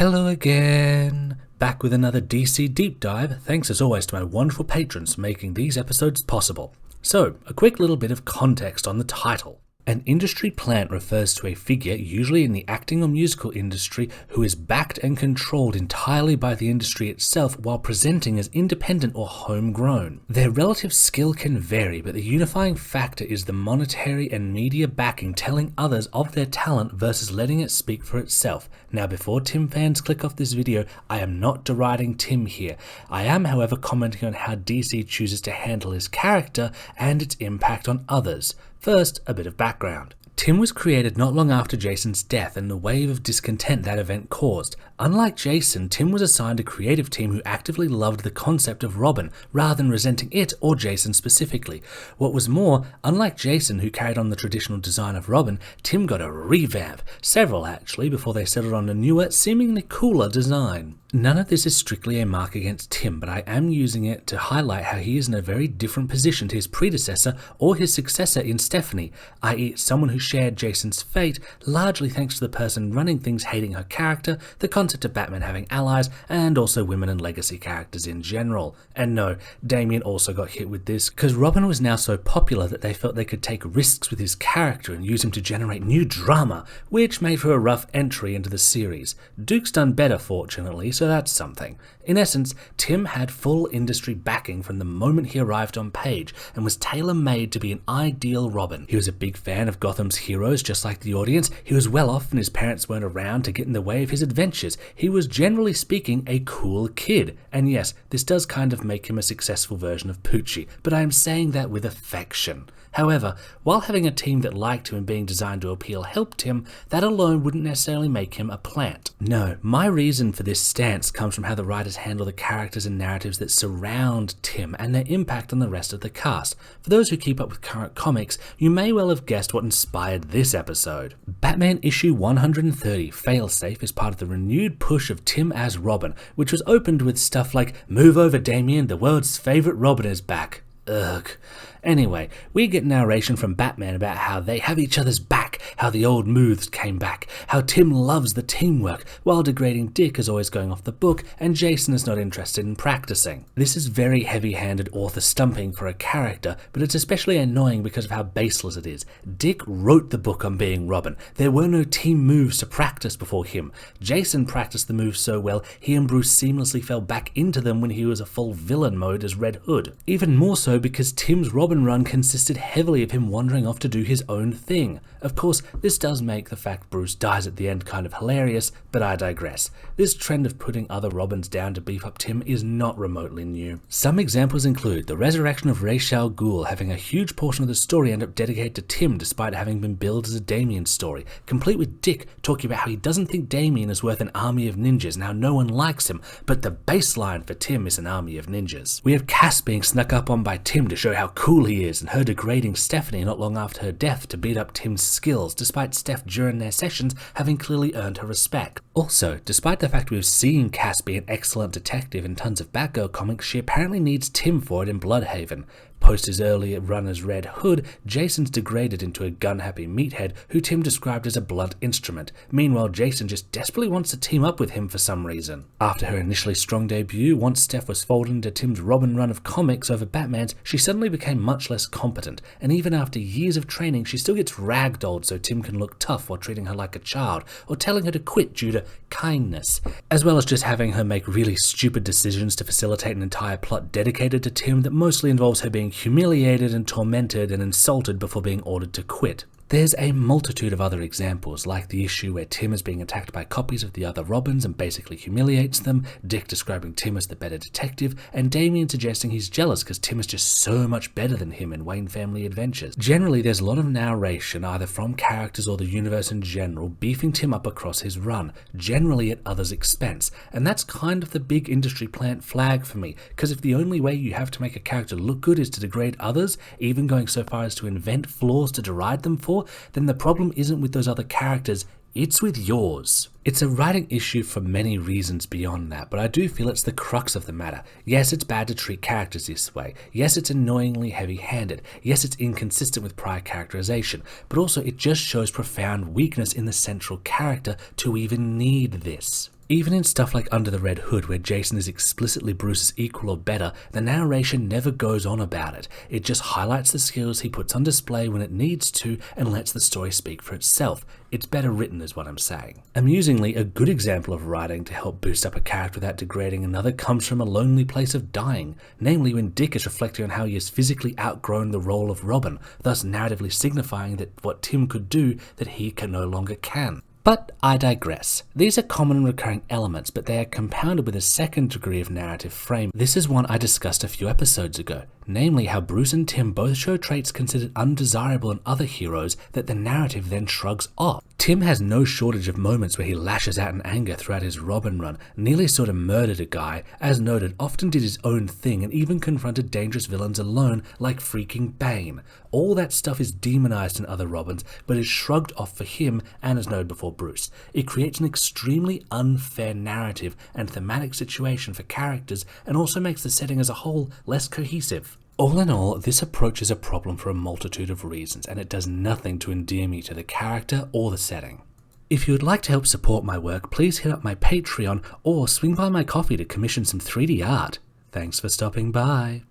Hello again! Back with another DC Deep Dive, thanks as always to my wonderful patrons for making these episodes possible. So, a quick little bit of context on the title. An industry plant refers to a figure, usually in the acting or musical industry, who is backed and controlled entirely by the industry itself while presenting as independent or homegrown. Their relative skill can vary, but the unifying factor is the monetary and media backing telling others of their talent versus letting it speak for itself. Now, before Tim fans click off this video, I am not deriding Tim here. I am, however, commenting on how DC chooses to handle his character and its impact on others. First, a bit of background. Tim was created not long after Jason's death and the wave of discontent that event caused. Unlike Jason, Tim was assigned a creative team who actively loved the concept of Robin, rather than resenting it or Jason specifically. What was more, unlike Jason, who carried on the traditional design of Robin, Tim got a revamp, several actually, before they settled on a newer, seemingly cooler design. None of this is strictly a mark against Tim, but I am using it to highlight how he is in a very different position to his predecessor or his successor in Stephanie, i.e. someone who shared Jason's fate, largely thanks to the person running things hating her character, the concept of Batman having allies, and also women and legacy characters in general. And no, Damian also got hit with this, because Robin was now so popular that they felt they could take risks with his character and use him to generate new drama, which made for a rough entry into the series. Duke's done better, fortunately, so that's something. In essence, Tim had full industry backing from the moment he arrived on page and was tailor-made to be an ideal Robin. He was a big fan of Gotham's heroes, just like the audience. He was well off and his parents weren't around to get in the way of his adventures. He was, generally speaking, a cool kid. And yes, this does kind of make him a successful version of Poochie, but I am saying that with affection. However, while having a team that liked him and being designed to appeal helped him, that alone wouldn't necessarily make him a plant. No, my reason for this stance comes from how the writers handle the characters and narratives that surround Tim and their impact on the rest of the cast. For those who keep up with current comics, you may well have guessed what inspired this episode. Batman issue 130, Failsafe, is part of the renewed push of Tim as Robin, which was opened with stuff like, "Move over, Damian, the world's favourite Robin is back." Ugh. Anyway, we get narration from Batman about how they have each other's back, how the old moves came back, how Tim loves the teamwork, while Degrading Dick is always going off the book and Jason is not interested in practicing. This is very heavy-handed author stumping for a character, but it's especially annoying because of how baseless it is. Dick wrote the book on being Robin. There were no team moves to practice before him. Jason practiced the moves so well, he and Bruce seamlessly fell back into them when he was a full villain mode as Red Hood. Even more so because Tim's Robin run consisted heavily of him wandering off to do his own thing. Of course, this does make the fact Bruce dies at the end kind of hilarious, but I digress. This trend of putting other Robins down to beef up Tim is not remotely new. Some examples include the resurrection of Ra's al Ghul having a huge portion of the story end up dedicated to Tim despite having been billed as a Damian story, complete with Dick talking about how he doesn't think Damian is worth an army of ninjas and how no one likes him, but the baseline for Tim is an army of ninjas. We have Cass being snuck up on by Tim to show how cool he is, and her degrading Stephanie not long after her death to beat up Tim's skills, despite Steph during their sessions having clearly earned her respect. Also, despite the fact we've seen Cass be an excellent detective in tons of Batgirl comics, she apparently needs Tim for it in Bloodhaven. Post his early run as Red Hood, Jason's degraded into a gun-happy meathead who Tim described as a blunt instrument. Meanwhile, Jason just desperately wants to team up with him for some reason. After her initially strong debut, once Steph was folded into Tim's Robin run of comics over Batman's, she suddenly became much less competent, and even after years of training, she still gets ragdolled so Tim can look tough while treating her like a child, or telling her to quit due to kindness, as well as just having her make really stupid decisions to facilitate an entire plot dedicated to Tim that mostly involves her being humiliated and tormented and insulted before being ordered to quit. There's a multitude of other examples, like the issue where Tim is being attacked by copies of the other Robins and basically humiliates them, Dick describing Tim as the better detective, and Damian suggesting he's jealous because Tim is just so much better than him in Wayne Family Adventures. Generally, there's a lot of narration, either from characters or the universe in general, beefing Tim up across his run, generally at others' expense, and that's kind of the big industry plant flag for me, because if the only way you have to make a character look good is to degrade others, even going so far as to invent flaws to deride them for, then the problem isn't with those other characters, it's with yours. It's a writing issue for many reasons beyond that, but I do feel it's the crux of the matter. Yes, it's bad to treat characters this way. Yes, it's annoyingly heavy-handed. Yes, it's inconsistent with prior characterization, but also it just shows profound weakness in the central character to even need this. Even in stuff like Under the Red Hood, where Jason is explicitly Bruce's equal or better, the narration never goes on about it. It just highlights the skills he puts on display when it needs to and lets the story speak for itself. It's better written is what I'm saying. Amusingly, a good example of writing to help boost up a character without degrading another comes from A Lonely Place of Dying, namely when Dick is reflecting on how he has physically outgrown the role of Robin, thus narratively signifying that what Tim could do that he no longer can. But I digress. These are common and recurring elements, but they are compounded with a second degree of narrative frame. This is one I discussed a few episodes ago, namely how Bruce and Tim both show traits considered undesirable in other heroes that the narrative then shrugs off. Tim has no shortage of moments where he lashes out in anger throughout his Robin run, nearly sort of murdered a guy, as noted, often did his own thing and even confronted dangerous villains alone like freaking Bane. All that stuff is demonized in other Robins, but is shrugged off for him and as noted before Bruce. It creates an extremely unfair narrative and thematic situation for characters and also makes the setting as a whole less cohesive. All in all, this approach is a problem for a multitude of reasons, and it does nothing to endear me to the character or the setting. If you would like to help support my work, please hit up my Patreon or swing by my coffee to commission some 3D art. Thanks for stopping by.